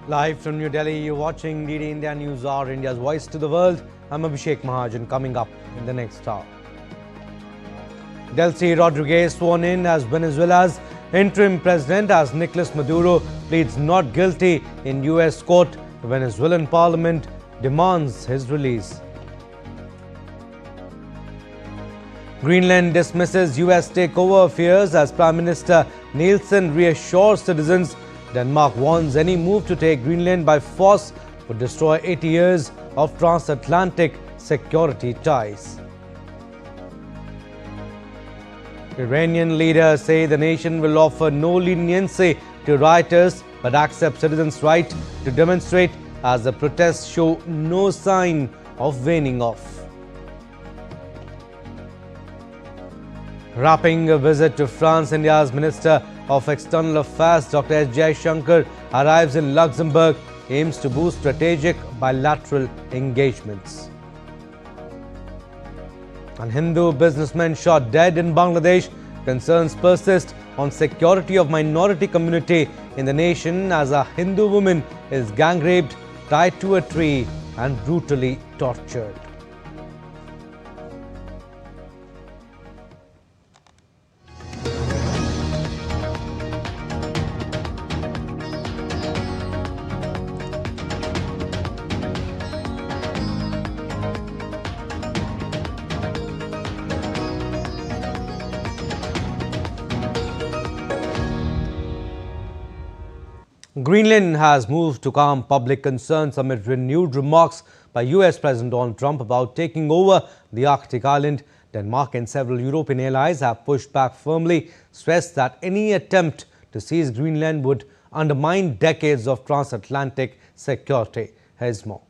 Live from New Delhi, you're watching DD India News Hour, India's voice to the world. I'm Abhishek Mahajan. Coming up in the next hour. Delcy Rodriguez sworn in as Venezuela's interim president as Nicolas Maduro pleads not guilty in US court. The Venezuelan parliament demands his release. Greenland dismisses US takeover fears as Prime Minister Nielsen reassures citizens. Denmark warns any move to take Greenland by force would destroy 80 years of transatlantic security ties. Iranian leaders say the nation will offer no leniency to rioters but accept citizens' right to demonstrate as the protests show no sign of waning off. Wrapping a visit to France, India's Minister of External Affairs, Dr. Jaishankar, arrives in Luxembourg, aims to boost strategic bilateral engagements. And Hindu businessman shot dead in Bangladesh. Concerns persist on security of minority community in the nation as a Hindu woman is gang raped, tied to a tree and brutally tortured. Greenland has moved to calm public concerns amid renewed remarks by US President Donald Trump about taking over the Arctic island. Denmark and several European allies have pushed back firmly, stressed that any attempt to seize Greenland would undermine decades of transatlantic security. Here's more.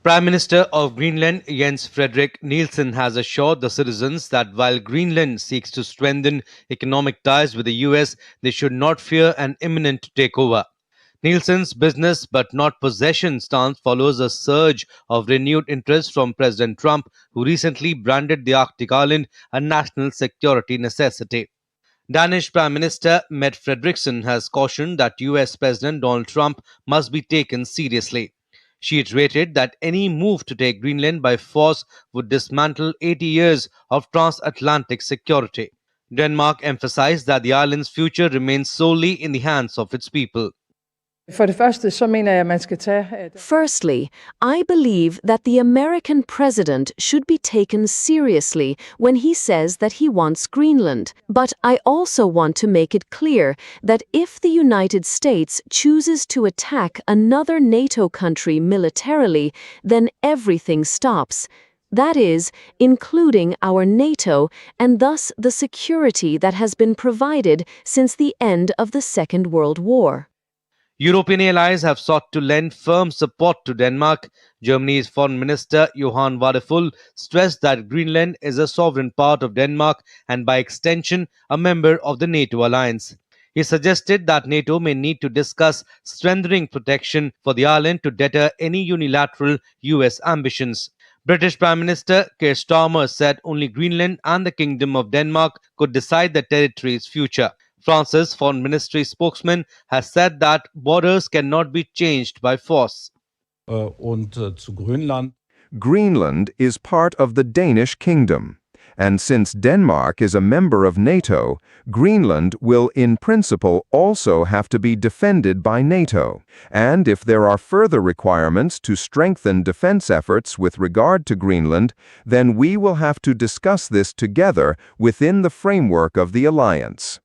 Prime Minister of Greenland Jens Frederik Nielsen has assured the citizens that while Greenland seeks to strengthen economic ties with the US, they should not fear an imminent takeover. Nielsen's business but not possession stance follows a surge of renewed interest from President Trump, who recently branded the Arctic island a national security necessity. Danish Prime Minister Mette Frederiksen has cautioned that US President Donald Trump must be taken seriously. She iterated that any move to take Greenland by force would dismantle 80 years of transatlantic security. Denmark emphasized that the island's future remains solely in the hands of its people. Firstly, I believe that the American president should be taken seriously when he says that he wants Greenland. But I also want to make it clear that if the United States chooses to attack another NATO country militarily, then everything stops. That is, including our NATO and thus the security that has been provided since the end of the Second World War. European allies have sought to lend firm support to Denmark. Germany's Foreign Minister Johan Vadeful stressed that Greenland is a sovereign part of Denmark and by extension a member of the NATO alliance. He suggested that NATO may need to discuss strengthening protection for the island to deter any unilateral US ambitions. British Prime Minister Keir Starmer said only Greenland and the Kingdom of Denmark could decide the territory's future. France's Foreign Ministry spokesman has said that borders cannot be changed by force. Greenland is part of the Danish kingdom, and since Denmark is a member of NATO, Greenland will in principle also have to be defended by NATO. And if there are further requirements to strengthen defense efforts with regard to Greenland, then we will have to discuss this together within the framework of the alliance.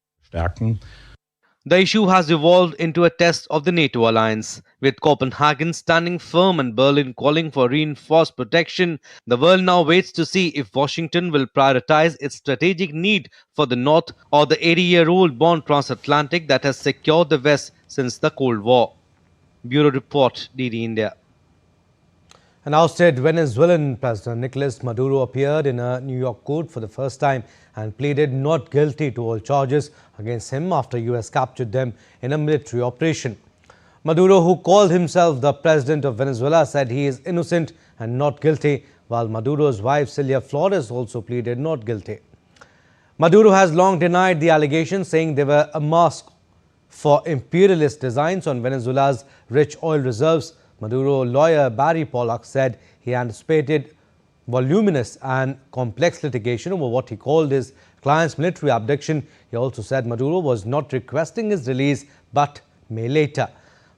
The issue has evolved into a test of the NATO alliance. With Copenhagen standing firm and Berlin calling for reinforced protection, the world now waits to see if Washington will prioritize its strategic need for the North or the 80-year-old bond transatlantic that has secured the West since the Cold War. Bureau Report, DD India. An ousted Venezuelan President Nicolas Maduro appeared in a New York court for the first time and pleaded not guilty to all charges against him after US captured them in a military operation. Maduro, who called himself the president of Venezuela, said he is innocent and not guilty, while Maduro's wife Celia Flores also pleaded not guilty. Maduro has long denied the allegations, saying they were a mask for imperialist designs on Venezuela's rich oil reserves. Maduro lawyer Barry Pollock said he anticipated voluminous and complex litigation over what he called his client's military abduction. He also said Maduro was not requesting his release but may later.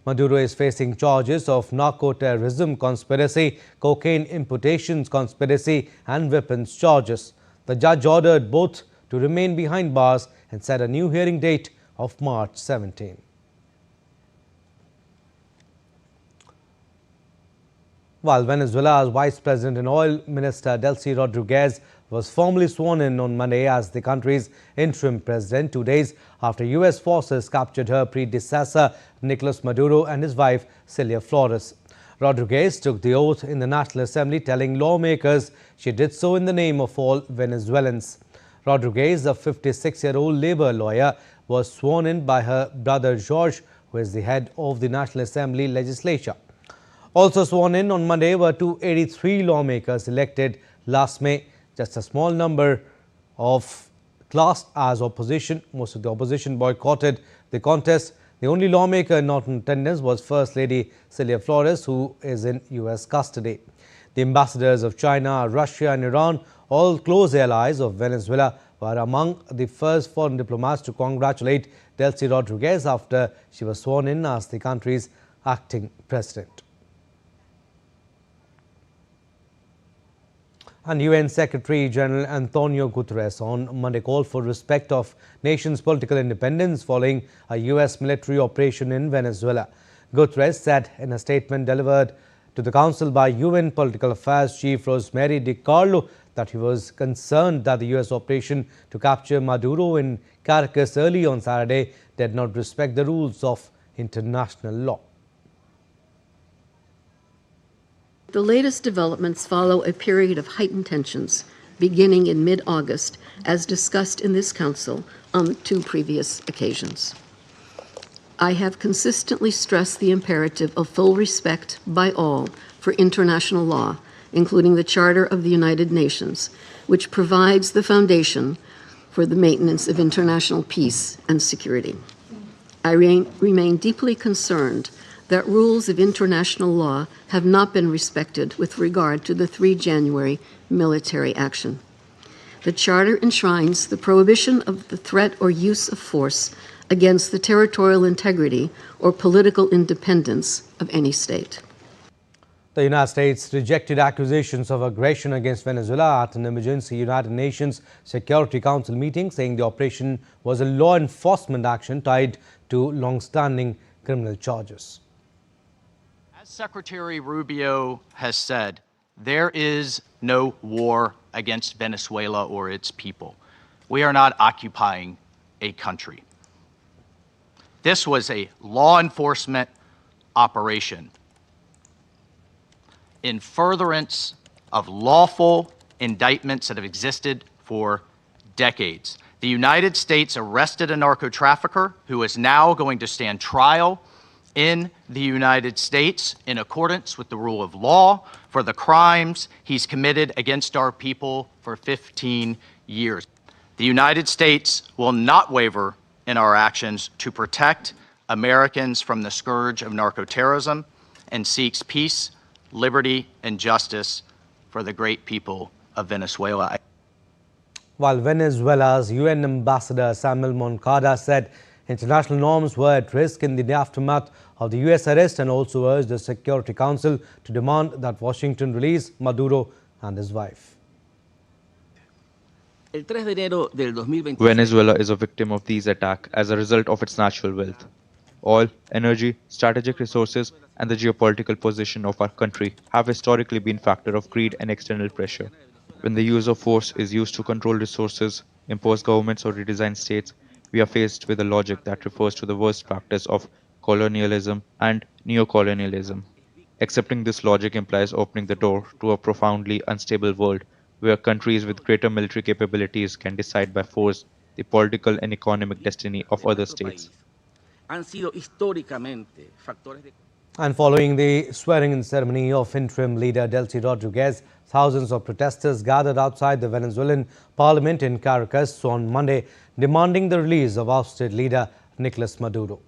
Maduro is facing charges of narco-terrorism conspiracy, cocaine importations conspiracy and weapons charges. The judge ordered both to remain behind bars and set a new hearing date of March 17. While Venezuela's Vice President and Oil Minister Delcy Rodriguez was formally sworn in on Monday as the country's interim president, 2 days after U.S. forces captured her predecessor Nicolas Maduro and his wife Celia Flores. Rodriguez took the oath in the National Assembly, telling lawmakers she did so in the name of all Venezuelans. Rodriguez, a 56-year-old labor lawyer, was sworn in by her brother George, who is the head of the National Assembly legislature. Also sworn in on Monday were 283 lawmakers elected last May, just a small number of classed as opposition. Most of the opposition boycotted the contest. The only lawmaker not in attendance was First Lady Celia Flores, who is in U.S. custody. The ambassadors of China, Russia and Iran, all close allies of Venezuela, were among the first foreign diplomats to congratulate Delcy Rodriguez after she was sworn in as the country's acting president. And UN Secretary General Antonio Guterres on Monday called for respect of nation's political independence following a U.S. military operation in Venezuela. Guterres said in a statement delivered to the Council by UN Political Affairs Chief Rosemary DiCarlo that he was concerned that the U.S. operation to capture Maduro in Caracas early on Saturday did not respect the rules of international law. The latest developments follow a period of heightened tensions beginning in mid-August, as discussed in this Council on 2 previous occasions. I have consistently stressed the imperative of full respect by all for international law, including the Charter of the United Nations, which provides the foundation for the maintenance of international peace and security. I remain deeply concerned that rules of international law have not been respected with regard to the 3 January military action. The Charter enshrines the prohibition of the threat or use of force against the territorial integrity or political independence of any state. The United States rejected accusations of aggression against Venezuela at an emergency United Nations Security Council meeting, saying the operation was a law enforcement action tied to long-standing criminal charges. As Secretary Rubio has said, there is no war against Venezuela or its people. We are not occupying a country. This was a law enforcement operation in furtherance of lawful indictments that have existed for decades. The United States arrested a narco-trafficker who is now going to stand trial in the United States in accordance with the rule of law for the crimes he's committed against our people for 15 years. The United States will not waver in our actions to protect Americans from the scourge of narco-terrorism and seeks peace, liberty, and justice for the great people of Venezuela. While Venezuela's UN Ambassador Samuel Moncada said international norms were at risk in the aftermath of the U.S. arrest and also urged the Security Council to demand that Washington release Maduro and his wife. Venezuela is a victim of these attacks as a result of its natural wealth. Oil, energy, strategic resources, and the geopolitical position of our country have historically been factors of greed and external pressure. When the use of force is used to control resources, impose governments, or redesign states, we are faced with a logic that refers to the worst practice of colonialism and neocolonialism. Accepting this logic implies opening the door to a profoundly unstable world where countries with greater military capabilities can decide by force the political and economic destiny of other states. And following the swearing-in ceremony of interim leader Delcy Rodriguez, thousands of protesters gathered outside the Venezuelan parliament in Caracas on Monday, demanding the release of ousted leader Nicolas Maduro.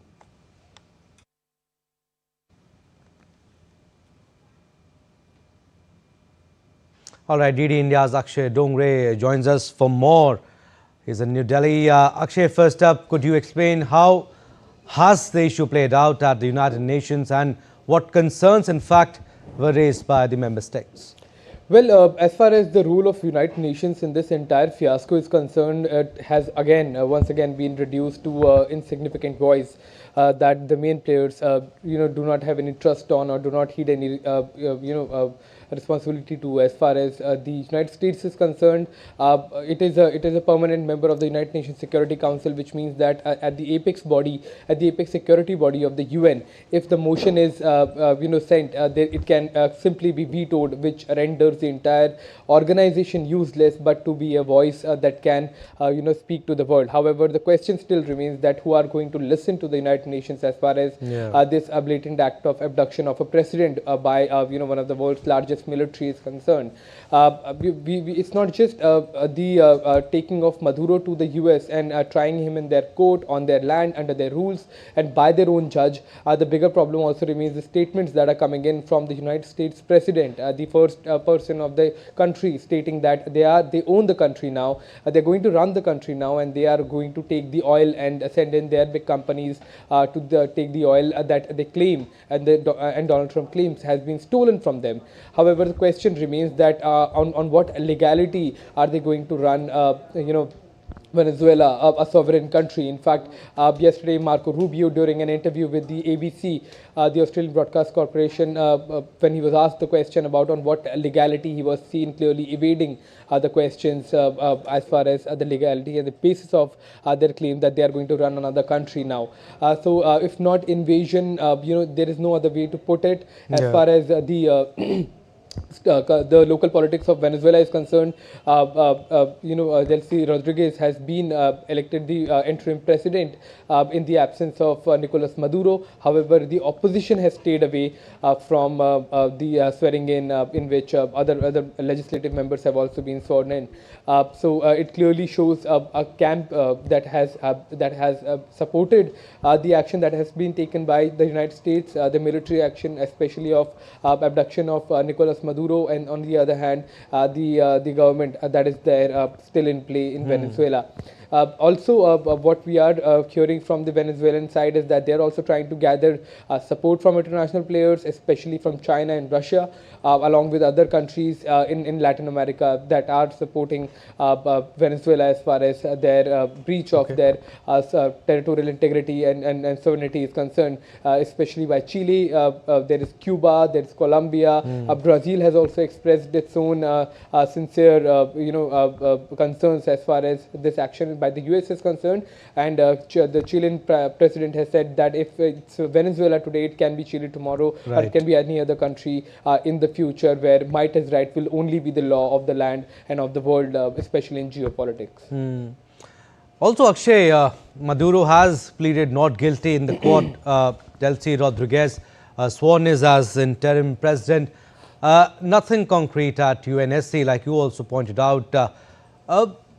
All right, DD India's Akshay Dongre joins us for more. He's in New Delhi. Akshay, first up, could you explain how has the issue played out at the United Nations and what concerns, in fact, were raised by the member states? Well, as far as the role of United Nations in this entire fiasco is concerned, it has once again been reduced to insignificant voice that the main players, do not have any trust on or do not heed any, responsibility to. As far as the United States is concerned, it is a permanent member of the United Nations Security Council, which means that at the apex security body of the UN, if the motion is sent, it can simply be vetoed, which renders the entire organization useless, but to be a voice that can speak to the world. However, the question still remains that who are going to listen to the United Nations as far as this blatant act of abduction of a president by one of the world's largest military is concerned. It's not just the taking of Maduro to the US and trying him in their court, on their land, under their rules, and by their own judge. The bigger problem also remains the statements that are coming in from the United States President, the first person of the country, stating that they own the country now, they're going to run the country now, and they are going to take the oil and send in their big companies to take the oil that they claim and Donald Trump claims has been stolen from them. However, the question remains that on what legality are they going to run, Venezuela, a sovereign country. In fact, yesterday Marco Rubio, during an interview with the ABC, the Australian Broadcast Corporation, when he was asked the question about on what legality, he was seen clearly evading the questions as far as the legality and the basis of their claim that they are going to run another country now. So if not invasion, there is no other way to put it. As far as the local politics of Venezuela is concerned, Delcy Rodriguez has been elected the interim president in the absence of Nicolas Maduro. However, the opposition has stayed away from the swearing in which other legislative members have also been sworn in. So it clearly shows a camp that has supported the action that has been taken by the United States, the military action, especially of abduction of Nicolas Maduro, and on the other hand, the government that is there still in play in Venezuela. Also, what we are hearing from the Venezuelan side is that they are also trying to gather support from international players, especially from China and Russia, along with other countries in Latin America that are supporting Venezuela as far as their breach of their territorial integrity and sovereignty is concerned, especially by Chile. There is Cuba, there is Colombia. Brazil has also expressed its own sincere concerns as far as this action by the US is concerned, and the Chilean president has said that if it's Venezuela today, it can be Chile tomorrow, or it can be any other country in the future, where might as right will only be the law of the land and of the world, especially in geopolitics. Also, Akshay, Maduro has pleaded not guilty in the court. Delcy Rodriguez sworn is as interim president. Nothing concrete at UNSC, like you also pointed out.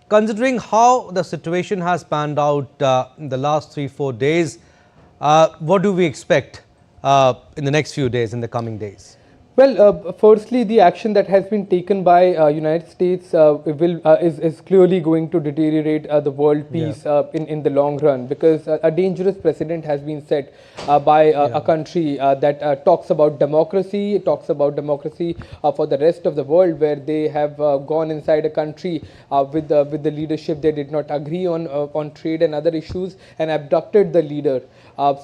Considering how the situation has panned out in the last 3-4 days, what do we expect in the next few days, in the coming days? Well, firstly, the action that has been taken by United States is clearly going to deteriorate the world peace in the long run, because a dangerous precedent has been set by a country that talks about democracy for the rest of the world, where they have gone inside a country with the leadership they did not agree on trade and other issues, and abducted the leader.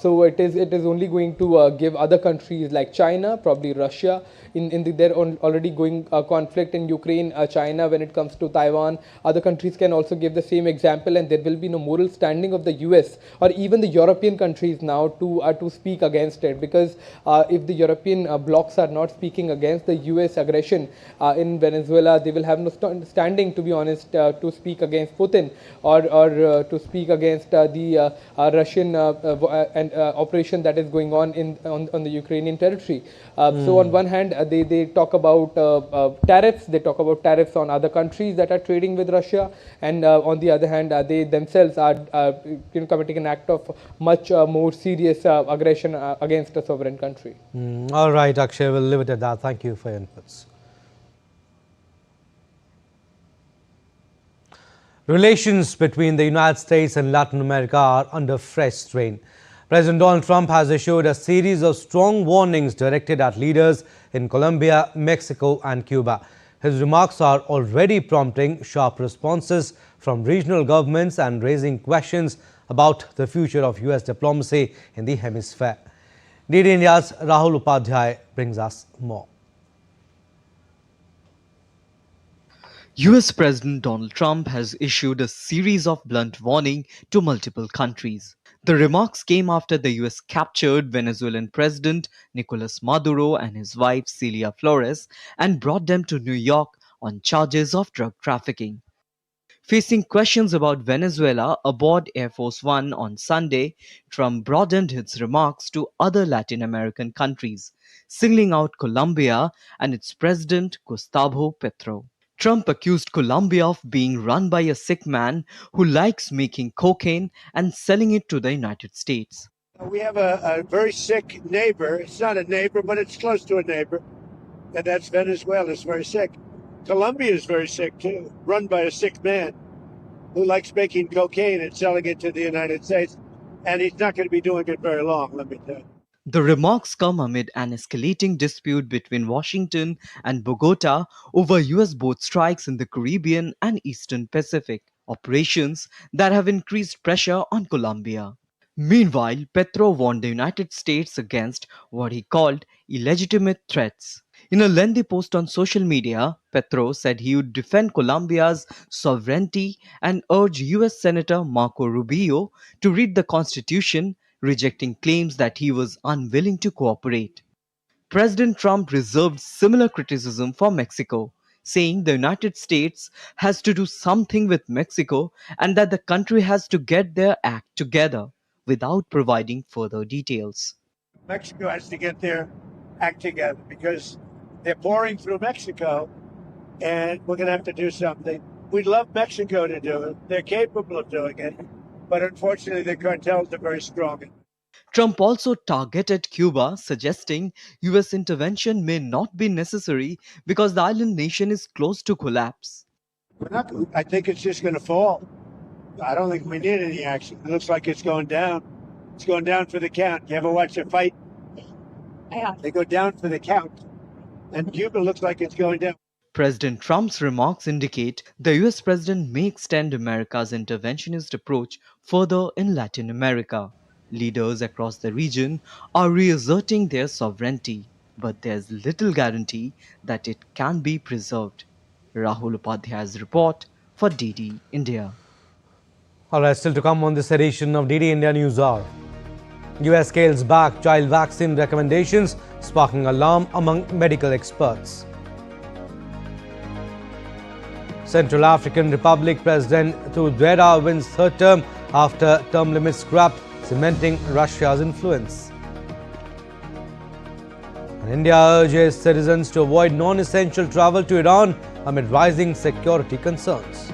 So it is only going to give other countries like China, probably Russia, in their already going conflict in Ukraine, China when it comes to Taiwan, other countries can also give the same example, and there will be no moral standing of the US or even the European countries now to speak against it, because if the European blocs are not speaking against the US aggression in Venezuela, they will have no standing, to be honest, to speak against Putin or to speak against the Russian operation that is going on the Ukrainian territory. So on one hand, they talk about tariffs. They talk about tariffs on other countries that are trading with Russia, and on the other hand, they themselves are committing an act of much more serious aggression against a sovereign country. All right, Akshay, we'll leave it at that. Thank you for your inputs. Relations between the United States and Latin America are under fresh strain. President Donald Trump has issued a series of strong warnings directed at leaders in Colombia, Mexico and Cuba. His remarks are already prompting sharp responses from regional governments and raising questions about the future of US diplomacy in the hemisphere. DD India's Rahul Upadhyay brings us more. US President Donald Trump has issued a series of blunt warnings to multiple countries. The remarks came after the US captured Venezuelan President Nicolas Maduro and his wife Celia Flores and brought them to New York on charges of drug trafficking. Facing questions about Venezuela aboard Air Force One on Sunday, Trump broadened his remarks to other Latin American countries, singling out Colombia and its president Gustavo Petro. Trump accused Colombia of being run by a sick man who likes making cocaine and selling it to the United States. We have a very sick neighbor. It's not a neighbor, but it's close to a neighbor. And that's Venezuela. It's very sick. Colombia is very sick, too, run by a sick man who likes making cocaine and selling it to the United States. And he's not going to be doing it very long, let me tell you. The remarks come amid an escalating dispute between Washington and Bogota over US boat strikes in the Caribbean and Eastern Pacific, operations that have increased pressure on Colombia. Meanwhile, Petro warned the United States against what he called illegitimate threats. In a lengthy post on social media, Petro said he would defend Colombia's sovereignty and urged US Senator Marco Rubio to read the Constitution, rejecting claims that he was unwilling to cooperate. President Trump reserved similar criticism for Mexico, saying the United States has to do something with Mexico and that the country has to get their act together, without providing further details. Mexico has to get their act together because they're pouring through Mexico and we're going to have to do something. We'd love Mexico to do it. They're capable of doing it. But unfortunately, the cartels are very strong. Trump also targeted Cuba, suggesting US intervention may not be necessary because the island nation is close to collapse. I think it's just going to fall. I don't think we need any action. It looks like it's going down. It's going down for the count. You ever watch a fight? Yeah. They go down for the count. And Cuba looks like it's going down. President Trump's remarks indicate the US president may extend America's interventionist approach further in Latin America. Leaders across the region are reasserting their sovereignty, but there's little guarantee that it can be preserved. Rahul Upadhyay's report for DD India. All right, still to come on this edition of DD India News Hour. US scales back child vaccine recommendations, sparking alarm among medical experts. Central African Republic President Doordarshan wins third term after term limits scrapped, cementing Russia's influence. And India urges citizens to avoid non-essential travel to Iran amid rising security concerns.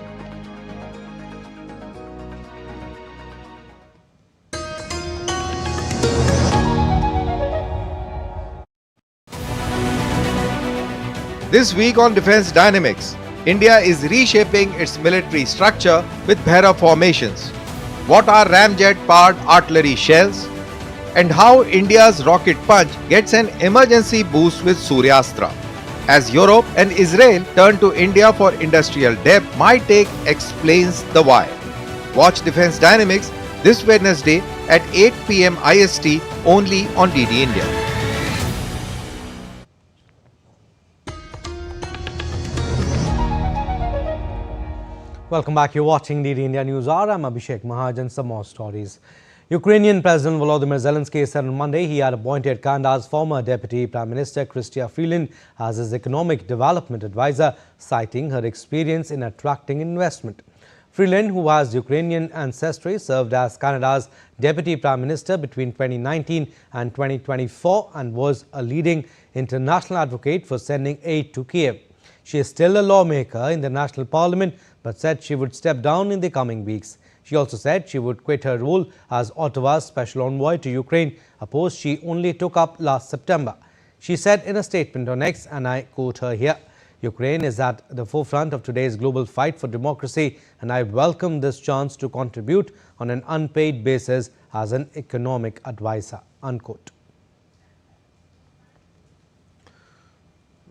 This week on Defense Dynamics, India is reshaping its military structure with Bhaira formations. What are ramjet-powered artillery shells? And how India's rocket punch gets an emergency boost with Suryastra. As Europe and Israel turn to India for industrial depth, my take explains the why. Watch Defense Dynamics this Wednesday at 8 p.m. IST only on DD India. Welcome back. You're watching DD India News Hour. I'm Abhishek Mahajan. Some more stories. Ukrainian President Volodymyr Zelensky said on Monday he had appointed Canada's former Deputy Prime Minister Chrystia Freeland as his economic development advisor, citing her experience in attracting investment. Freeland, who has Ukrainian ancestry, served as Canada's Deputy Prime Minister between 2019 and 2024 and was a leading international advocate for sending aid to Kiev. She is still a lawmaker in the National Parliament but said she would step down in the coming weeks. She also said she would quit her role as Ottawa's Special Envoy to Ukraine, a post she only took up last September. She said in a statement on X, and I quote her here, "Ukraine is at the forefront of today's global fight for democracy, and I welcome this chance to contribute on an unpaid basis as an economic advisor." Unquote.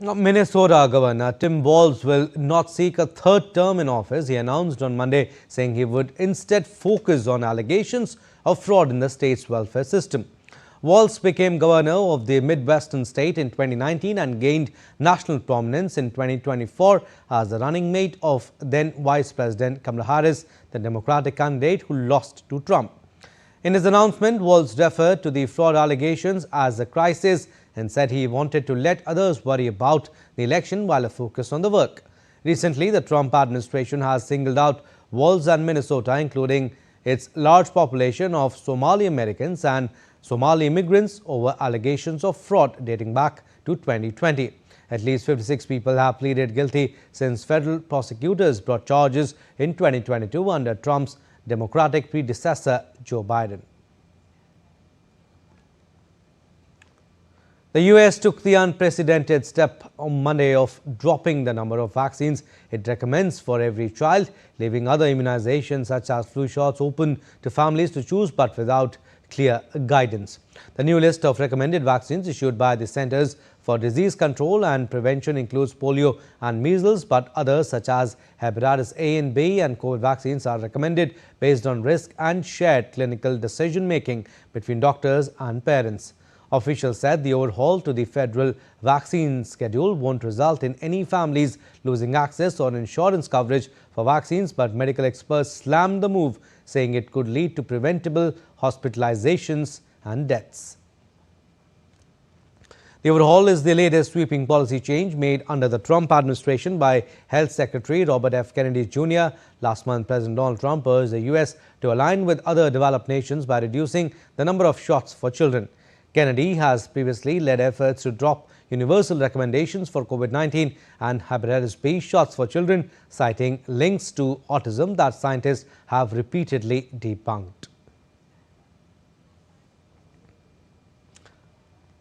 Minnesota Governor Tim Walz will not seek a third term in office, he announced on Monday, saying he would instead focus on allegations of fraud in the state's welfare system. Walz became governor of the Midwestern state in 2019 and gained national prominence in 2024 as the running mate of then Vice President Kamala Harris, the Democratic candidate who lost to Trump. In his announcement, Walz referred to the fraud allegations as a crisis and said he wanted to let others worry about the election while focused on the work. Recently, the Trump administration has singled out Walz and Minnesota, including its large population of Somali Americans and Somali immigrants, over allegations of fraud dating back to 2020. At least 56 people have pleaded guilty since federal prosecutors brought charges in 2022 under Trump's Democratic predecessor, Joe Biden. The US took the unprecedented step on Monday of dropping the number of vaccines it recommends for every child, leaving other immunizations such as flu shots open to families to choose but without clear guidance. The new list of recommended vaccines issued by the Centers for Disease Control and Prevention includes polio and measles, but others such as hepatitis A and B and COVID vaccines are recommended based on risk and shared clinical decision-making between doctors and parents. Officials said the overhaul to the federal vaccine schedule won't result in any families losing access or insurance coverage for vaccines, but medical experts slammed the move, saying it could lead to preventable hospitalizations and deaths. The overhaul is the latest sweeping policy change made under the Trump administration by Health Secretary Robert F. Kennedy Jr. Last month, President Donald Trump urged the U.S. to align with other developed nations by reducing the number of shots for children. Kennedy has previously led efforts to drop universal recommendations for COVID-19 and hepatitis B shots for children, citing links to autism that scientists have repeatedly debunked.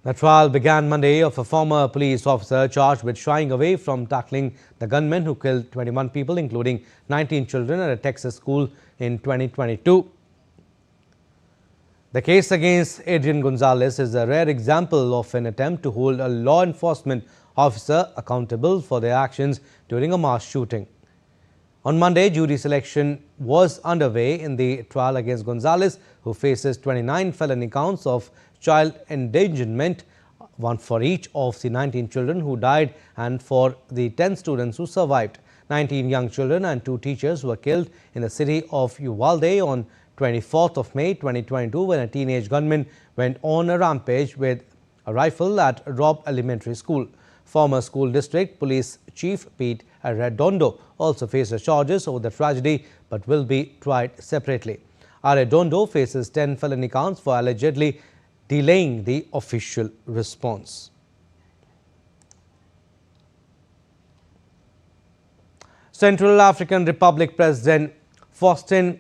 The trial began Monday of a former police officer charged with shying away from tackling the gunman who killed 21 people, including 19 children, at a Texas school in 2022. The case against Adrian Gonzalez is a rare example of an attempt to hold a law enforcement officer accountable for their actions during a mass shooting. On Monday, jury selection was underway in the trial against Gonzalez, who faces 29 felony counts of child endangerment, one for each of the 19 children who died and for the 10 students who survived. 19 young children and 2 teachers were killed in the city of Uvalde on 24th of May 2022 when a teenage gunman went on a rampage with a rifle at Robb Elementary School. Former school district police chief Pete Arredondo also faces charges over the tragedy but will be tried separately. Arredondo faces 10 felony counts for allegedly delaying the official response. Central African Republic President Faustin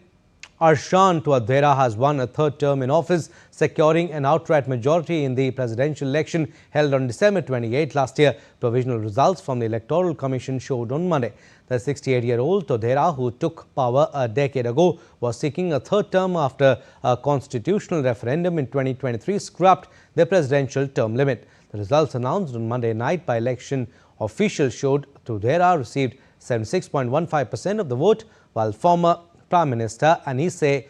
Archange Touadera has won a third term in office, securing an outright majority in the presidential election held on December 28 last year. Provisional results from the Electoral Commission showed on Monday. The 68-year-old Touadera, who took power a decade ago, was seeking a third term after a constitutional referendum in 2023 scrapped the presidential term limit. The results announced on Monday night by election officials showed Touadera received 76.15% of the vote, while former Prime Minister Anise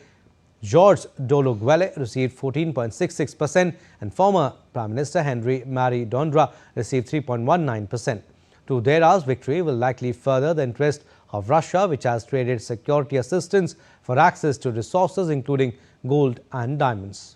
George Dologuele received 14.66% and former Prime Minister Henry Mari Dondra received 3.19%. Touadera's victory will likely further the interest of Russia, which has traded security assistance for access to resources including gold and diamonds.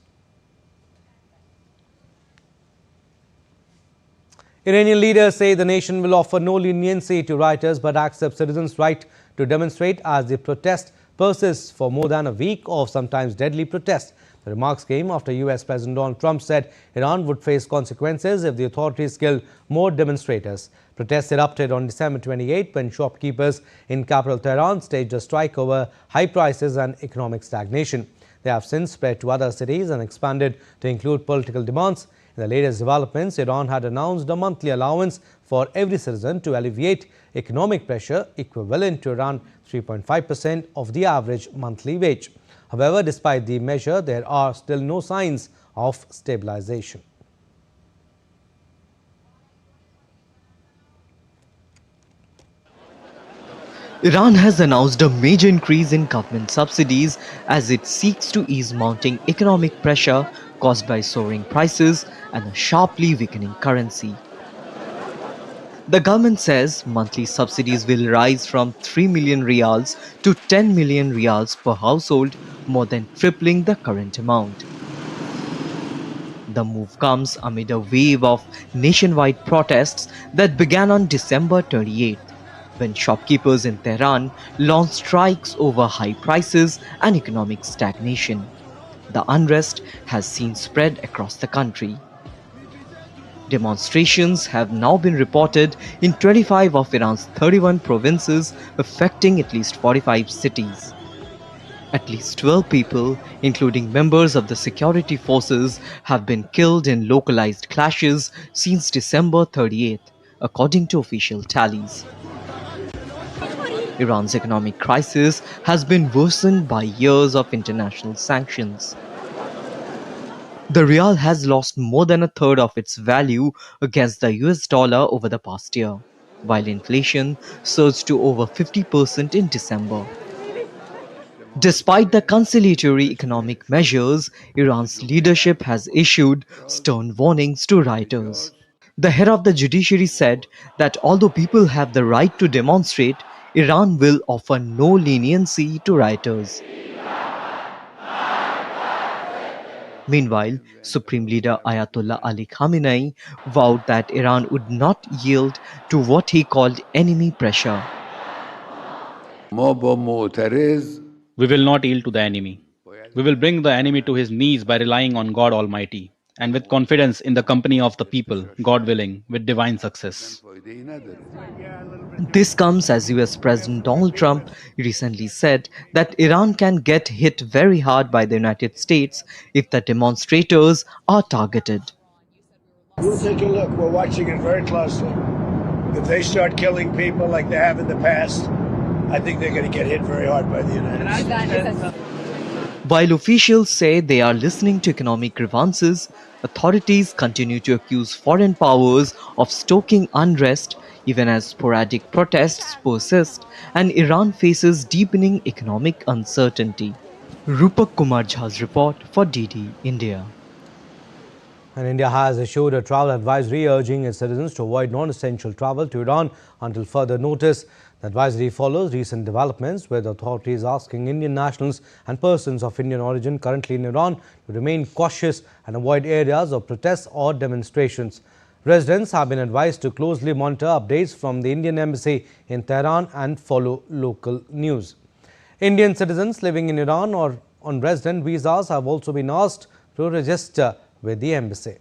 Iranian leaders say the nation will offer no leniency to rioters but accept citizens' right to demonstrate as the protest persists for more than a week of sometimes deadly protests. The remarks came after US President Donald Trump said Iran would face consequences if the authorities killed more demonstrators. Protests erupted on December 28 when shopkeepers in capital Tehran staged a strike over high prices and economic stagnation. They have since spread to other cities and expanded to include political demands. In the latest developments, Iran had announced a monthly allowance for every citizen to alleviate economic pressure equivalent to around 3.5% of the average monthly wage. However, despite the measure, there are still no signs of stabilization. Iran has announced a major increase in government subsidies as it seeks to ease mounting economic pressure caused by soaring prices and a sharply weakening currency. The government says monthly subsidies will rise from 3 million riyals to 10 million riyals per household, more than tripling the current amount. The move comes amid a wave of nationwide protests that began on December 28th, when shopkeepers in Tehran launched strikes over high prices and economic stagnation. The unrest has seen spread across the country. Demonstrations have now been reported in 25 of Iran's 31 provinces, affecting at least 45 cities. At least 12 people, including members of the security forces, have been killed in localized clashes since December 38th, according to official tallies. Iran's economic crisis has been worsened by years of international sanctions. The rial has lost more than a third of its value against the US dollar over the past year, while inflation surged to over 50% in December. Despite the conciliatory economic measures, Iran's leadership has issued stern warnings to rioters. The head of the judiciary said that although people have the right to demonstrate, Iran will offer no leniency to rioters. Meanwhile, Supreme Leader Ayatollah Ali Khamenei vowed that Iran would not yield to what he called enemy pressure. We will not yield to the enemy. We will bring the enemy to his knees by relying on God Almighty and with confidence in the company of the people, God willing, with divine success. This comes as US President Donald Trump recently said that Iran can get hit very hard by the United States if the demonstrators are targeted. We'll take a look. We're watching it very closely. If they start killing people like they have in the past, I think they're going to get hit very hard by the United States. While officials say they are listening to economic grievances, authorities continue to accuse foreign powers of stoking unrest even as sporadic protests persist and Iran faces deepening economic uncertainty. Rupak Kumar Jha's report for DD India. And India has issued a travel advisory urging its citizens to avoid non-essential travel to Iran until further notice. The advisory follows recent developments with authorities asking Indian nationals and persons of Indian origin currently in Iran to remain cautious and avoid areas of protests or demonstrations. Residents have been advised to closely monitor updates from the Indian embassy in Tehran and follow local news. Indian citizens living in Iran or on resident visas have also been asked to register with the embassy.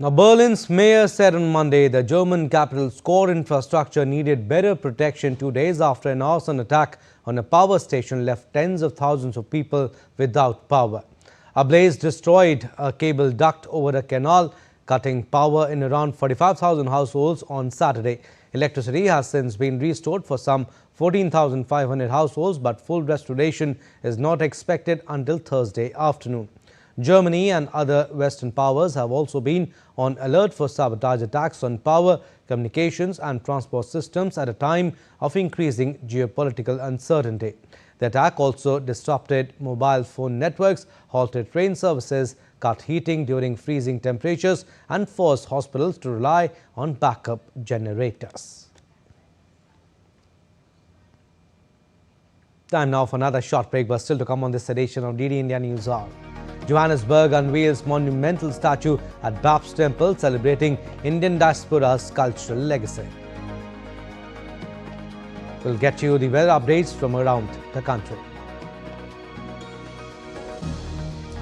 Now, Berlin's mayor said on Monday the German capital's core infrastructure needed better protection 2 days after an arson attack on a power station left tens of thousands of people without power. A blaze destroyed a cable duct over a canal, cutting power in around 45,000 households on Saturday. Electricity has since been restored for some 14,500 households, but full restoration is not expected until Thursday afternoon. Germany and other Western powers have also been on alert for sabotage attacks on power, communications and transport systems at a time of increasing geopolitical uncertainty. The attack also disrupted mobile phone networks, halted train services, cut heating during freezing temperatures and forced hospitals to rely on backup generators. Time now for another short break, but still to come on this edition of DD India News Hour. Johannesburg unveils monumental statue at BAPS temple celebrating Indian diaspora's cultural legacy. We'll get you the weather updates from around the country.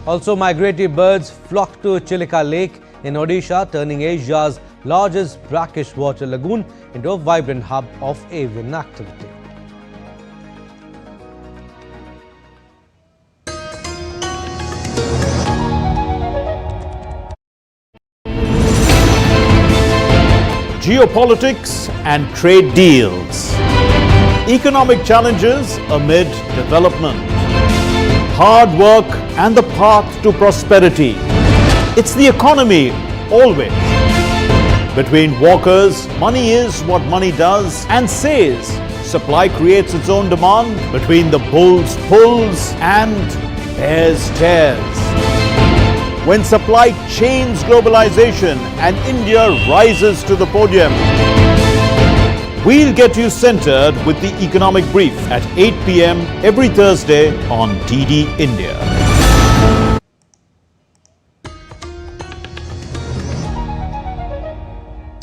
Also, migratory birds flock to Chilika Lake in Odisha, turning Asia's largest brackish water lagoon into a vibrant hub of avian activity. Geopolitics and trade deals. Economic challenges amid development. Hard work and the path to prosperity. It's the economy always. Between walkers, money is what money does and says. Supply creates its own demand. Between the bulls pulls and bears tears. When supply chains globalization and India rises to the podium. We'll get you centered with the economic brief at 8 p.m. every Thursday on DD India.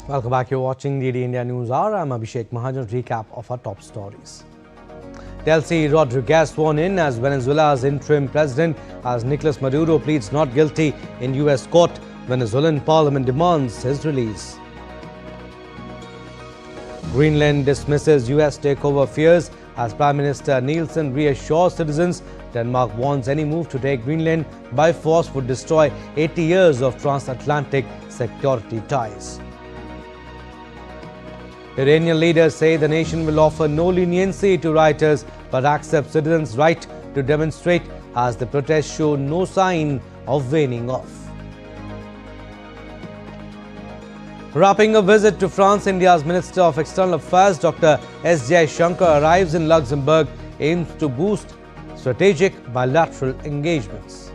Welcome back. You're watching DD India News Hour. I'm Abhishek Mahajan. Recap of our top stories. Delcy Rodriguez sworn in as Venezuela's interim president as Nicolas Maduro pleads not guilty in US court. Venezuelan parliament demands his release. Greenland dismisses US takeover fears as Prime Minister Nielsen reassures citizens. Denmark warns any move to take Greenland by force would destroy 80 years of transatlantic security ties. Iranian leaders say the nation will offer no leniency to rioters but accept citizens' right to demonstrate as the protests show no sign of waning off. Wrapping a visit to France, India's Minister of External Affairs Dr. S. Jaishankar arrives in Luxembourg, aims to boost strategic bilateral engagements.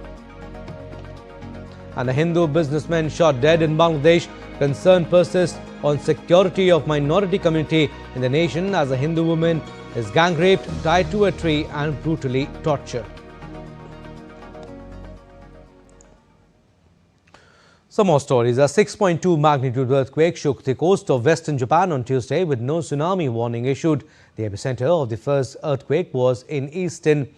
And a Hindu businessman shot dead in Bangladesh. Concern persists on security of minority community in the nation as a Hindu woman is gang raped, tied to a tree and brutally tortured. Some more stories. A 6.2 magnitude earthquake shook the coast of western Japan on Tuesday with no tsunami warning issued. The epicenter of the first earthquake was in eastern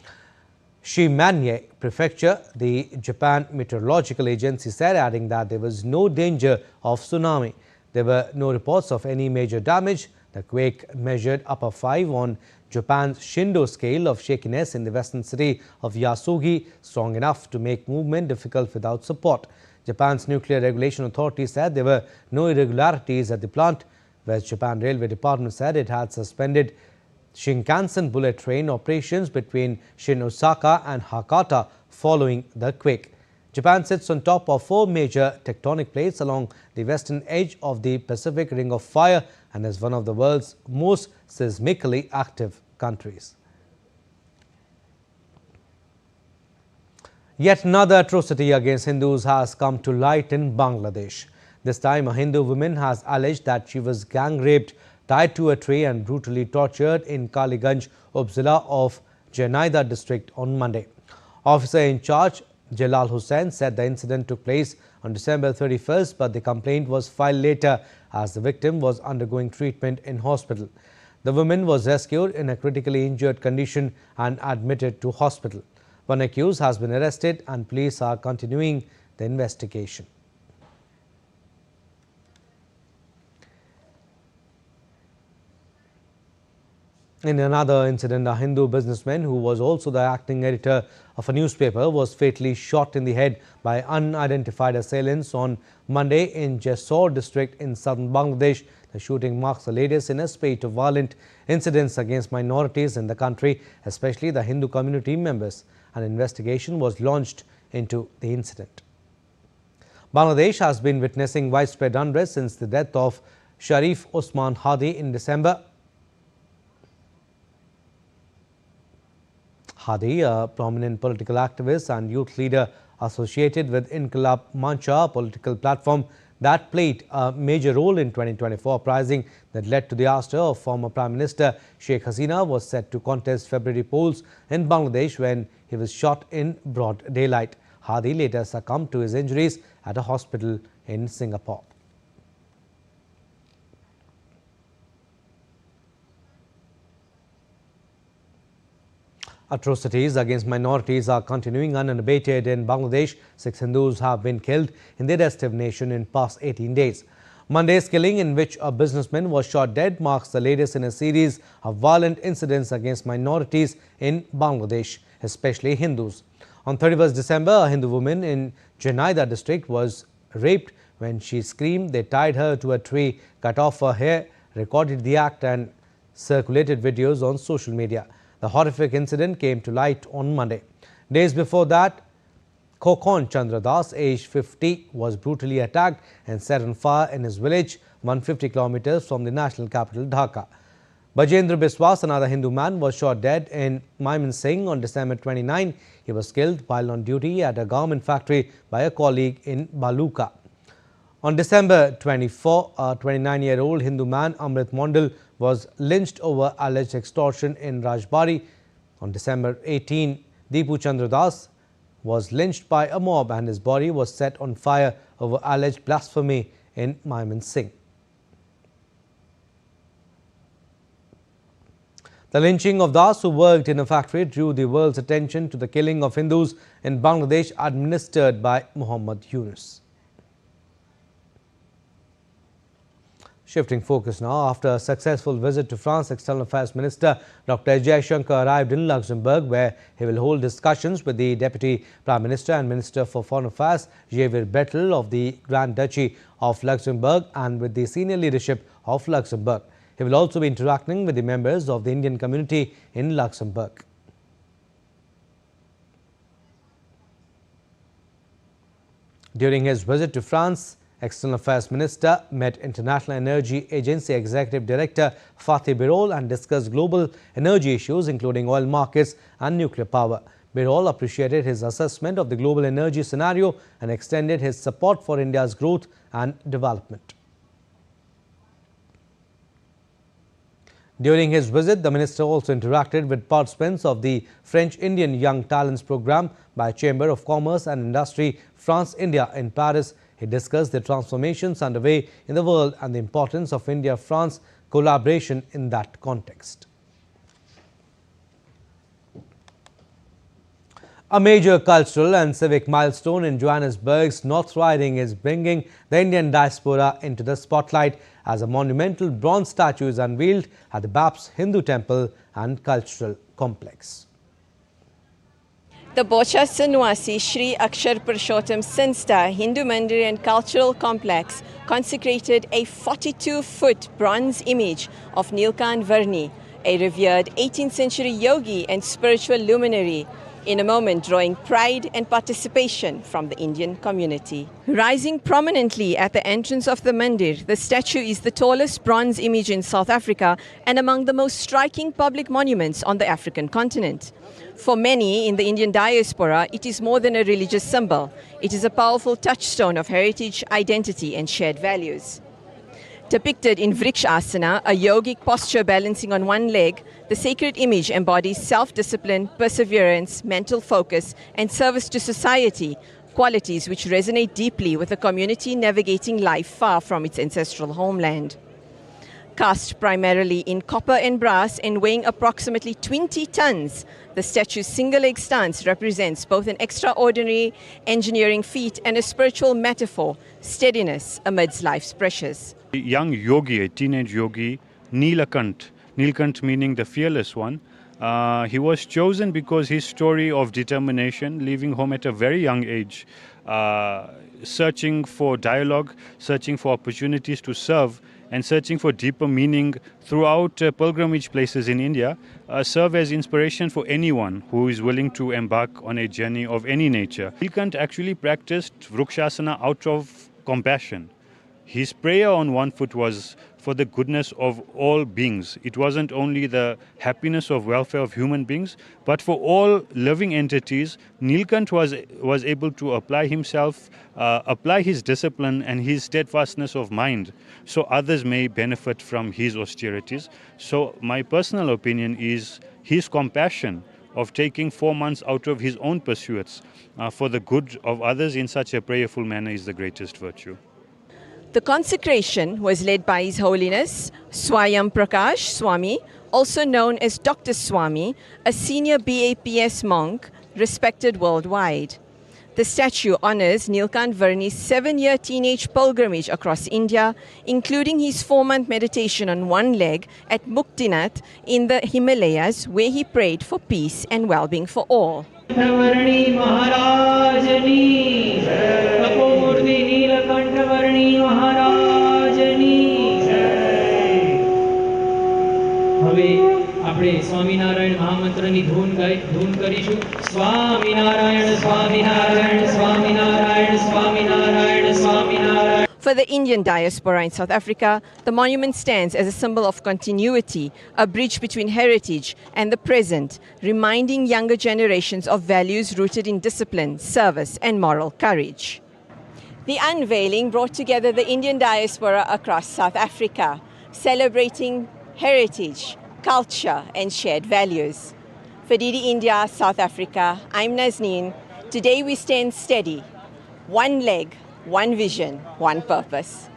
Shimane Prefecture, the Japan Meteorological Agency said, adding that there was no danger of tsunami. There were no reports of any major damage. The quake measured upper 5 on Japan's Shindo scale of shakiness in the western city of Yasugi, strong enough to make movement difficult without support. Japan's Nuclear Regulation Authority said there were no irregularities at the plant. West Japan Railway Department said it had suspended Shinkansen bullet train operations between Shin Osaka and Hakata following the quake. Japan sits on top of 4 major tectonic plates along the western edge of the Pacific Ring of Fire and is one of the world's most seismically active countries. Yet another atrocity against Hindus has come to light in Bangladesh. This time, a Hindu woman has alleged that she was gang raped, tied to a tree and brutally tortured in Kaliganj Upzila of Jhaneda district on Monday. Officer in charge Jalal Hussain said the incident took place on December 31st, but the complaint was filed later as the victim was undergoing treatment in hospital. The woman was rescued in a critically injured condition and admitted to hospital. One accused has been arrested and police are continuing the investigation. In another incident, a Hindu businessman who was also the acting editor of a newspaper was fatally shot in the head by unidentified assailants on Monday in Jessore district in southern Bangladesh. The shooting marks the latest in a spate of violent incidents against minorities in the country, especially the Hindu community members. An investigation was launched into the incident. Bangladesh has been witnessing widespread unrest since the death of Sharif Osman Hadi in December. Hadi, a prominent political activist and youth leader associated with Inqilab Mancha political platform, that played a major role in 2024 uprising that led to the ouster of former Prime Minister Sheikh Hasina was set to contest February polls in Bangladesh when he was shot in broad daylight. Hadi later succumbed to his injuries at a hospital in Singapore. Atrocities against minorities are continuing unabated in Bangladesh. 6 Hindus have been killed in their restive nation in past 18 days. Monday's killing, in which a businessman was shot dead, marks the latest in a series of violent incidents against minorities in Bangladesh, especially Hindus. On 31st December, a Hindu woman in Jhenaidah district was raped when she screamed. They tied her to a tree, cut off her hair, recorded the act and circulated videos on social media. The horrific incident came to light on Monday. Days before that, Kokon Chandra Das, aged 50, was brutally attacked and set on fire in his village 150 kilometers from the national capital Dhaka. Bajendra Biswas, another Hindu man, was shot dead in Mymensingh on December 29. He was killed while on duty at a garment factory by a colleague in Baluka. On December 24, a 29-year-old Hindu man, Amrit Mondal, was lynched over alleged extortion in Rajbari. On December 18, Deepu Chandra Das was lynched by a mob and his body was set on fire over alleged blasphemy in Mymensingh. The lynching of Das, who worked in a factory, drew the world's attention to the killing of Hindus in Bangladesh administered by Muhammad Yunus. Shifting focus now, after a successful visit to France, External Affairs Minister Dr. Jaishankar arrived in Luxembourg, where he will hold discussions with the Deputy Prime Minister and Minister for Foreign Affairs, Javier Bettel of the Grand Duchy of Luxembourg, and with the senior leadership of Luxembourg. He will also be interacting with the members of the Indian community in Luxembourg. During his visit to France, External Affairs Minister met International Energy Agency Executive Director Fatih Birol and discussed global energy issues including oil markets and nuclear power. Birol appreciated his assessment of the global energy scenario and extended his support for India's growth and development. During his visit, the minister also interacted with participants of the French-Indian Young Talents Program by Chamber of Commerce and Industry France-India in Paris. He discussed the transformations underway in the world and the importance of India-France collaboration in that context. A major cultural and civic milestone in Johannesburg's North Riding is bringing the Indian diaspora into the spotlight as a monumental bronze statue is unveiled at the BAPS Hindu Temple and Cultural Complex. The Bocha Sanwasi Shri Akshar Purushottam Sanstha Hindu Mandir and Cultural Complex consecrated a 42-foot bronze image of Nilkant Varni, a revered 18th century yogi and spiritual luminary, in a moment drawing pride and participation from the Indian community. Rising prominently at the entrance of the mandir, the statue is the tallest bronze image in South Africa and among the most striking public monuments on the African continent. For many in the Indian diaspora, it is more than a religious symbol. It is a powerful touchstone of heritage, identity and shared values. Depicted in Vrikshasana, a yogic posture balancing on one leg, the sacred image embodies self-discipline, perseverance, mental focus, and service to society, qualities which resonate deeply with a community navigating life far from its ancestral homeland. Cast primarily in copper and brass and weighing approximately 20 tons, the statue's single-leg stance represents both an extraordinary engineering feat and a spiritual metaphor, steadiness amidst life's pressures. A young yogi, a teenage yogi, Nilkant meaning the fearless one, he was chosen because his story of determination, leaving home at a very young age, searching for dialogue, searching for opportunities to serve, and searching for deeper meaning throughout pilgrimage places in India, serve as inspiration for anyone who is willing to embark on a journey of any nature. Nilkant actually practiced Vrikshasana out of compassion. His prayer on one foot was for the goodness of all beings. It wasn't only the happiness of welfare of human beings, but for all living entities. Nilkant was able to apply himself, apply his discipline and his steadfastness of mind, so others may benefit from his austerities. So my personal opinion is his compassion of taking 4 months out of his own pursuits for the good of others in such a prayerful manner is the greatest virtue. The consecration was led by His Holiness Swayam Prakash Swami, also known as Dr. Swami, a senior BAPS monk respected worldwide. The statue honors Nilkant Varni's 7-year teenage pilgrimage across India, including his 4-month meditation on one leg at Muktinath in the Himalayas, where he prayed for peace and well-being for all. આપણે સ્વામિનારાયણ મહામંત્રની ધૂન કરીશું. Swaminarayan Swaminarayan Swaminarayan Swaminarayan Swaminarayan. For the Indian diaspora in South Africa, the monument stands as a symbol of continuity, a bridge between heritage and the present, reminding younger generations of values rooted in discipline, service, and moral courage. The unveiling brought together the Indian diaspora across South Africa, celebrating heritage, culture, and shared values. For DD India, South Africa, I'm Nazneen. Today we stand steady. One leg, one vision, one purpose.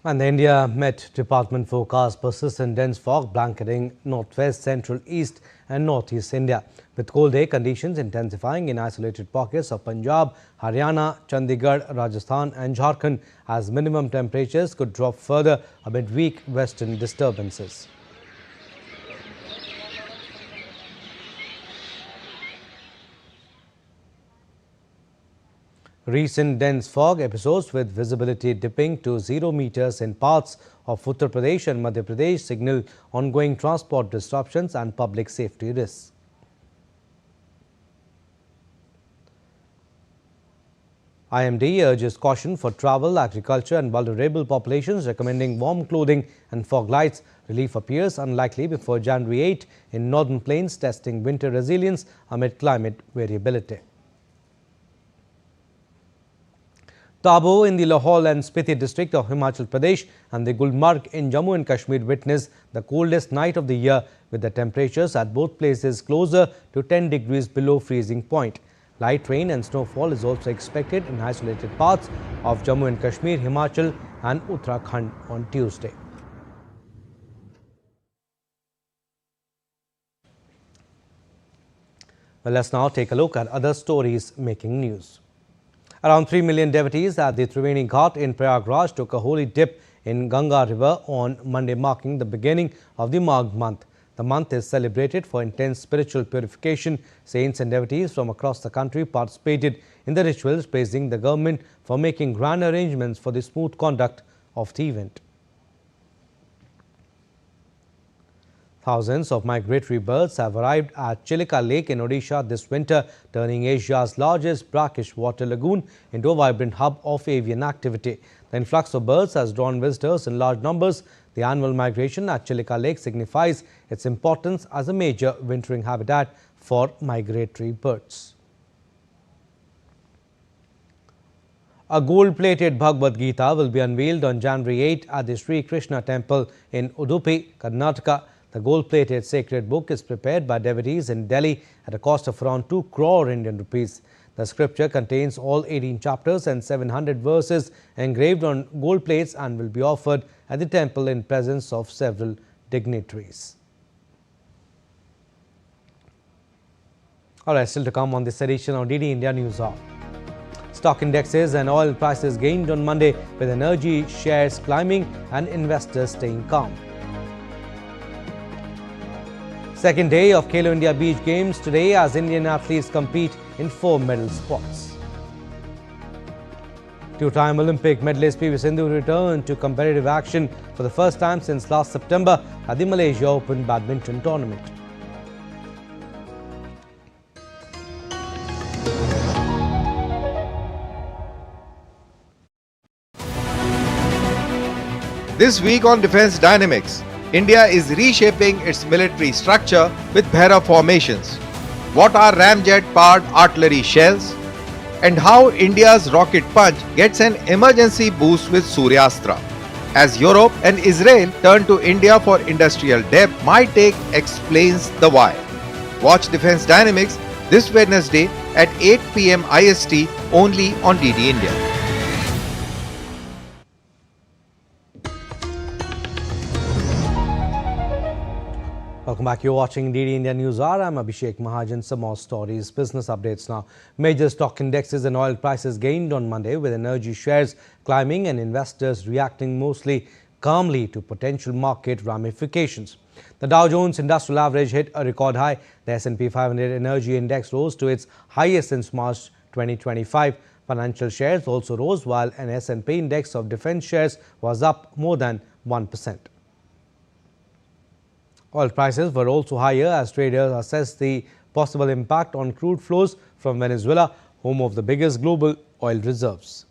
And the India Met Department forecast persistent dense fog blanketing northwest, central, east and northeast India, with cold day conditions intensifying in isolated pockets of Punjab, Haryana, Chandigarh, Rajasthan and Jharkhand, as minimum temperatures could drop further amid weak western disturbances. Recent dense fog episodes with visibility dipping to 0 meters in parts of Uttar Pradesh and Madhya Pradesh signal ongoing transport disruptions and public safety risks. IMD urges caution for travel, agriculture and vulnerable populations, recommending warm clothing and fog lights. Relief appears unlikely before January 8 in northern plains, testing winter resilience amid climate variability. Tabo in the Lahore and Spiti district of Himachal Pradesh and the Gulmarg in Jammu and Kashmir witnessed the coldest night of the year, with the temperatures at both places closer to 10 degrees below freezing point. Light rain and snowfall is also expected in isolated parts of Jammu and Kashmir, Himachal and Uttarakhand on Tuesday. Well, let's now take a look at other stories making news. Around 3 million devotees at the Triveni Ghat in Prayagraj took a holy dip in Ganga river on Monday, marking the beginning of the Magh month. The month is celebrated for intense spiritual purification. Saints and devotees from across the country participated in the rituals, praising the government for making grand arrangements for the smooth conduct of the event. Thousands of migratory birds have arrived at Chilika Lake in Odisha this winter, turning Asia's largest brackish water lagoon into a vibrant hub of avian activity. The influx of birds has drawn visitors in large numbers. The annual migration at Chilika Lake signifies its importance as a major wintering habitat for migratory birds. A gold-plated Bhagavad Gita will be unveiled on January 8 at the Sri Krishna Temple in Udupi, Karnataka. The gold-plated sacred book is prepared by devotees in Delhi at a cost of around 2 crore Indian rupees. The scripture contains all 18 chapters and 700 verses engraved on gold plates and will be offered at the temple in presence of several dignitaries. All right, still to come on this edition of DD India News Hour. Stock indexes and oil prices gained on Monday, with energy shares climbing and investors staying calm. Second day of Khelo India Beach Games today as Indian athletes compete in 4 medal spots. Two-time Olympic medalist PV Sindhu returned to competitive action for the first time since last September at the Malaysia Open badminton tournament. This week on Defense Dynamics, India is reshaping its military structure with Bhaira formations. What are ramjet-powered artillery shells? And how India's rocket punch gets an emergency boost with Suryastra. As Europe and Israel turn to India for industrial depth, my take explains the why. Watch Defense Dynamics this Wednesday at 8 p.m. IST only on DD India. Welcome back. You're watching DD India News Hour. I'm Abhishek Mahajan. Some more stories, business updates now. Major stock indexes and oil prices gained on Monday, with energy shares climbing and investors reacting mostly calmly to potential market ramifications. The Dow Jones Industrial Average hit a record high. The S&P 500 Energy Index rose to its highest since March 2025. Financial shares also rose, while an S&P index of defense shares was up more than 1%. Oil prices were also higher as traders assessed the possible impact on crude flows from Venezuela, home of the biggest global oil reserves.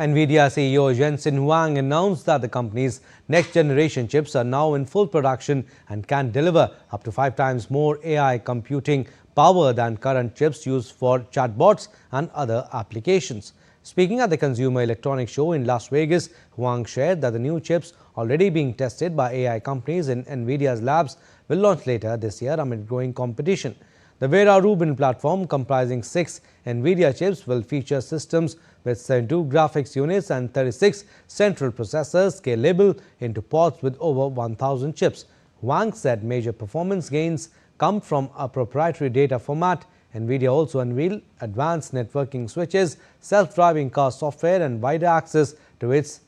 NVIDIA CEO Jensen Huang announced that the company's next-generation chips are now in full production and can deliver up to 5 times more AI computing power than current chips used for chatbots and other applications. Speaking at the Consumer Electronics Show in Las Vegas, Huang shared that the new chips already being tested by AI companies in NVIDIA's labs will launch later this year amid growing competition. The Vera Rubin platform, comprising 6 NVIDIA chips, will feature systems with 72 graphics units and 36 central processors scalable into pods with over 1,000 chips. Huang said major performance gains come from a proprietary data format. NVIDIA also unveiled advanced networking switches, self-driving car software, and wider access to its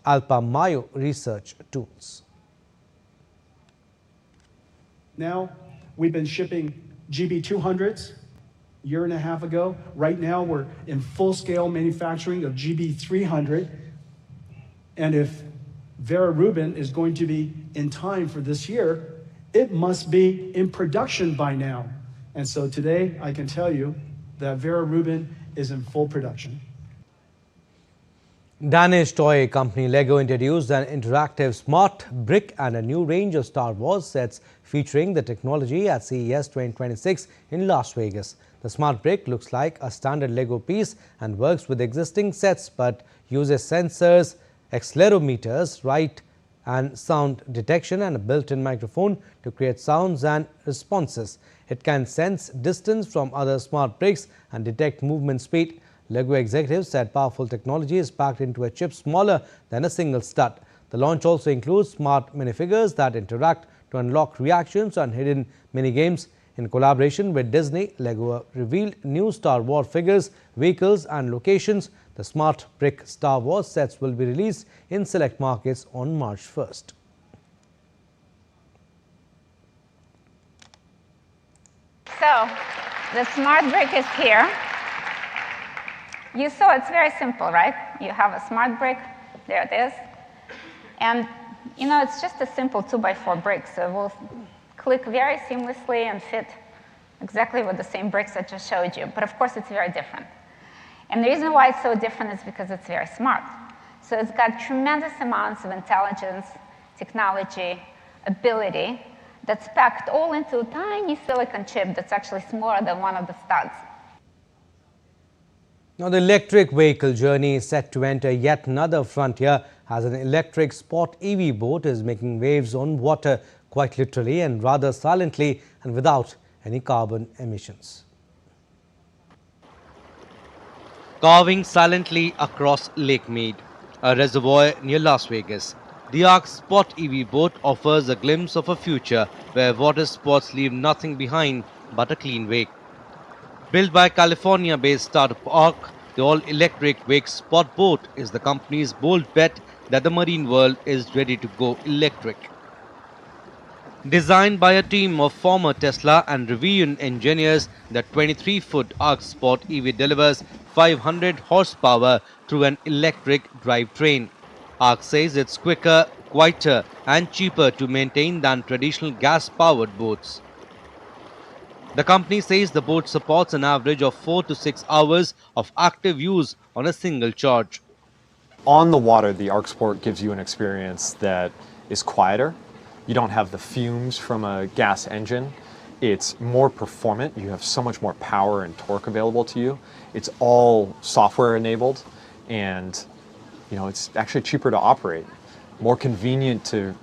Alpamayo research tools. Now, we've been shipping GB200s a year and a half ago. Right now, we're in full-scale manufacturing of GB300. And if Vera Rubin is going to be in time for this year, it must be in production by now. And so today, I can tell you that Vera Rubin is in full production. Danish toy company Lego introduced an interactive smart brick and a new range of Star Wars sets featuring the technology at CES 2026 in Las Vegas. The smart brick looks like a standard Lego piece and works with existing sets, but uses sensors, accelerometers, light and sound detection, and a built-in microphone to create sounds and responses. It can sense distance from other smart bricks and detect movement speed. Lego executives said powerful technology is packed into a chip smaller than a single stud. The launch also includes smart minifigures that interact to unlock reactions and hidden mini-games. In collaboration with Disney, Lego revealed new Star Wars figures, vehicles and locations. The smart brick Star Wars sets will be released in select markets on March 1st. So, the smart brick is here. You saw it's very simple, right? You have a smart brick, there it is. And, you know, it's just a simple 2x4 brick, so it will click very seamlessly and fit exactly with the same bricks I just showed you. But of course, it's very different. And the reason why it's so different is because it's very smart. So it's got tremendous amounts of intelligence, technology, ability that's packed all into a tiny silicon chip that's actually smaller than one of the studs. Now, the electric vehicle journey is set to enter yet another frontier as an electric sport EV boat is making waves on water, quite literally and rather silently and without any carbon emissions. Carving silently across Lake Mead, a reservoir near Las Vegas, the Arc Spot EV boat offers a glimpse of a future where water sports leave nothing behind but a clean wake. Built by California-based startup Arc, the all-electric wake spot boat is the company's bold bet that the marine world is ready to go electric. Designed by a team of former Tesla and Rivian engineers, the 23-foot Arc Spot EV delivers 500 horsepower through an electric drivetrain. Arc says it's quicker, quieter and cheaper to maintain than traditional gas-powered boats. The company says the boat supports an average of 4 to 6 hours of active use on a single charge. On the water, the ARC Sport gives you an experience that is quieter. You don't have the fumes from a gas engine. It's more performant. You have so much more power and torque available to you. It's all software enabled, and it's actually cheaper to operate. More convenient to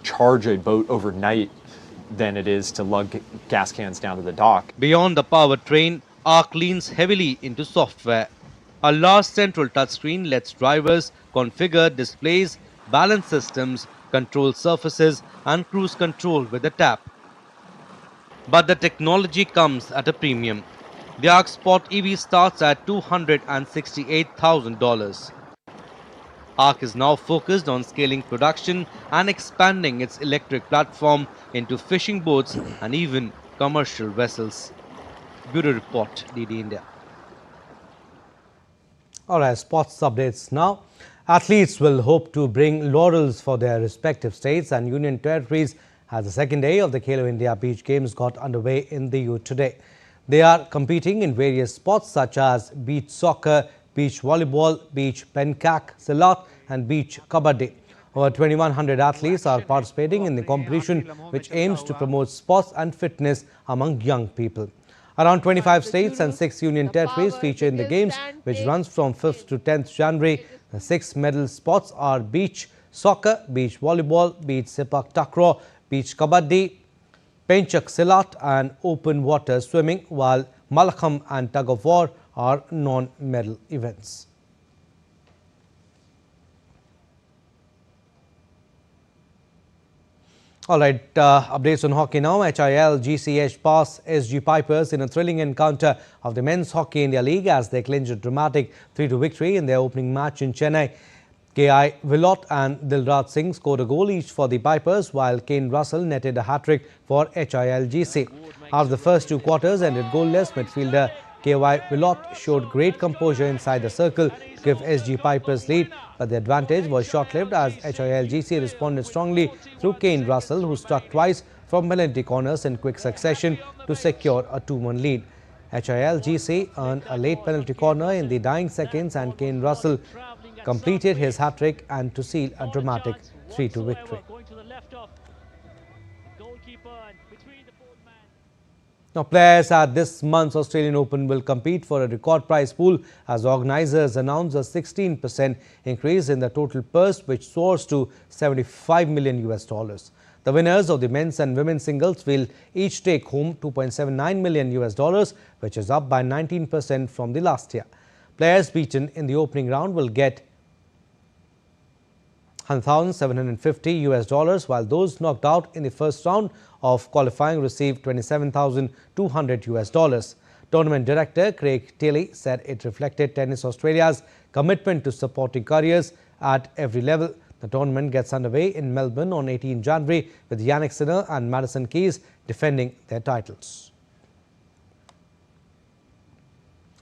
charge a boat overnight than it is to lug gas cans down to the dock. Beyond the powertrain, ARC leans heavily into software. A large central touchscreen lets drivers configure displays, balance systems, control surfaces, and cruise control with a tap. But the technology comes at a premium. The ARC Sport EV starts at $268,000. ARC is now focused on scaling production and expanding its electric platform into fishing boats and even commercial vessels. Bureau Report, DD India. All right, sports updates now. Athletes will hope to bring laurels for their respective states and union territories as the second day of the Khelo India Beach Games got underway in the U today. They are competing in various sports such as beach soccer, beach volleyball, beach pencak, silat and beach kabaddi. Over 2,100 athletes are participating in the competition, which aims to promote sports and fitness among young people. Around 25 states and 6 union territories feature in the games, which runs from 5th to 10th January. The 6 medal spots are beach soccer, beach volleyball, beach sepak takraw, beach kabaddi, pencak silat and open water swimming, while Malakham and tug of war are non-medal events. All right, updates on hockey now. HIL GCH pass SG Pipers in a thrilling encounter of the Men's Hockey India League as they clinched a dramatic 3-2 victory in their opening match in Chennai. K.I. Willott and Dilraj Singh scored a goal each for the Pipers, while Kane Russell netted a hat-trick for HIL GC. After the first 2 quarters ended goalless, midfielder K.Y. Willott showed great composure inside the circle to give SG Pipers lead, but the advantage was short-lived as HIL GC responded strongly through Kane Russell, who struck twice from penalty corners in quick succession to secure a 2-1 lead. HIL GC earned a late penalty corner in the dying seconds and Kane Russell completed his hat-trick and to seal a dramatic 3-2 victory. Now, players at this month's Australian Open will compete for a record prize pool as organizers announce a 16% increase in the total purse, which soars to $75 million. The winners of the men's and women's singles will each take home $2.79 million, which is up by 19% from the last year. Players beaten in the opening round will get $1,750, while those knocked out in the first round of qualifying received $27,200. Tournament director Craig Tilley said it reflected Tennis Australia's commitment to supporting careers at every level. The tournament gets underway in Melbourne on 18 January with Yannick Sinner and Madison Keys defending their titles.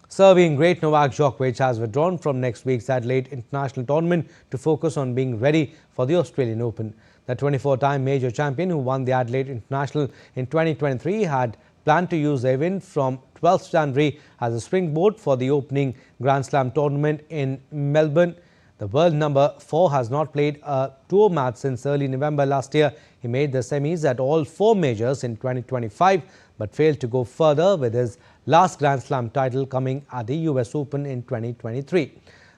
Serbian great Novak Djokovic has withdrawn from next week's Adelaide International Tournament to focus on being ready for the Australian Open. The 24-time major champion who won the Adelaide International in 2023 had planned to use the event from 12th January as a springboard for the opening Grand Slam tournament in Melbourne. The world number 4 has not played a tour match since early November last year. He made the semis at all 4 majors in 2025 but failed to go further, with his last Grand Slam title coming at the US Open in 2023.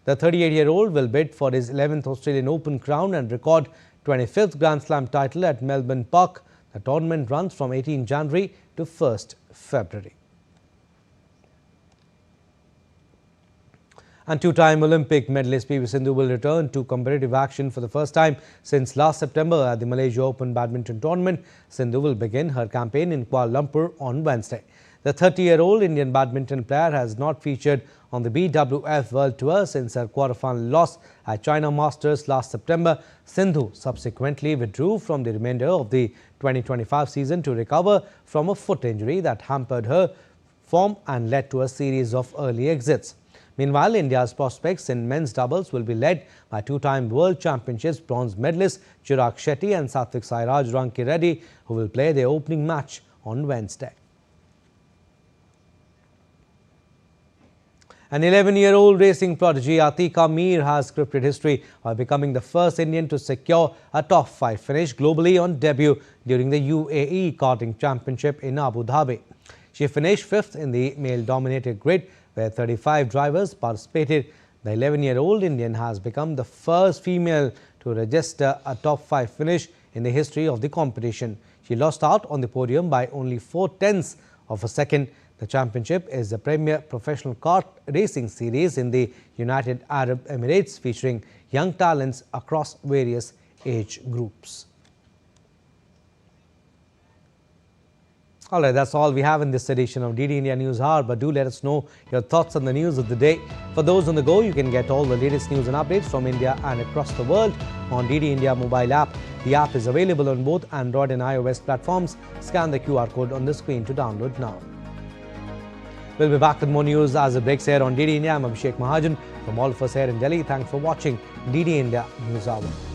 The 38-year-old will bid for his 11th Australian Open crown and record 25th Grand Slam title at Melbourne Park. The tournament runs from 18 January to 1st February. And 2-time Olympic medalist PV Sindhu will return to competitive action for the first time since last September at the Malaysia Open Badminton Tournament. Sindhu will begin her campaign in Kuala Lumpur on Wednesday. The 30-year-old Indian badminton player has not featured on the BWF World Tour since her quarterfinal loss at China Masters last September. Sindhu subsequently withdrew from the remainder of the 2025 season to recover from a foot injury that hampered her form and led to a series of early exits. Meanwhile, India's prospects in men's doubles will be led by 2-time World Championships bronze medalists Chirag Shetty and Satvik Sairaj Ranki Reddy, who will play their opening match on Wednesday. An 11-year-old racing prodigy, Atika Mir, has scripted history by becoming the first Indian to secure a top 5 finish globally on debut during the UAE Karting Championship in Abu Dhabi. She finished 5th in the male-dominated grid, where 35 drivers participated. The 11-year-old Indian has become the first female to register a top 5 finish in the history of the competition. She lost out on the podium by only 0.4 of a second. The championship is the premier professional kart racing series in the United Arab Emirates, featuring young talents across various age groups. All right, that's all we have in this edition of DD India News Hour, but do let us know your thoughts on the news of the day. For those on the go, you can get all the latest news and updates from India and across the world on DD India mobile app. The app is available on both Android and iOS platforms. Scan the QR code on the screen to download now. We'll be back with more news as it breaks here on DD India. I'm Abhishek Mahajan. From all of us here in Delhi, thanks for watching DD India News Hour.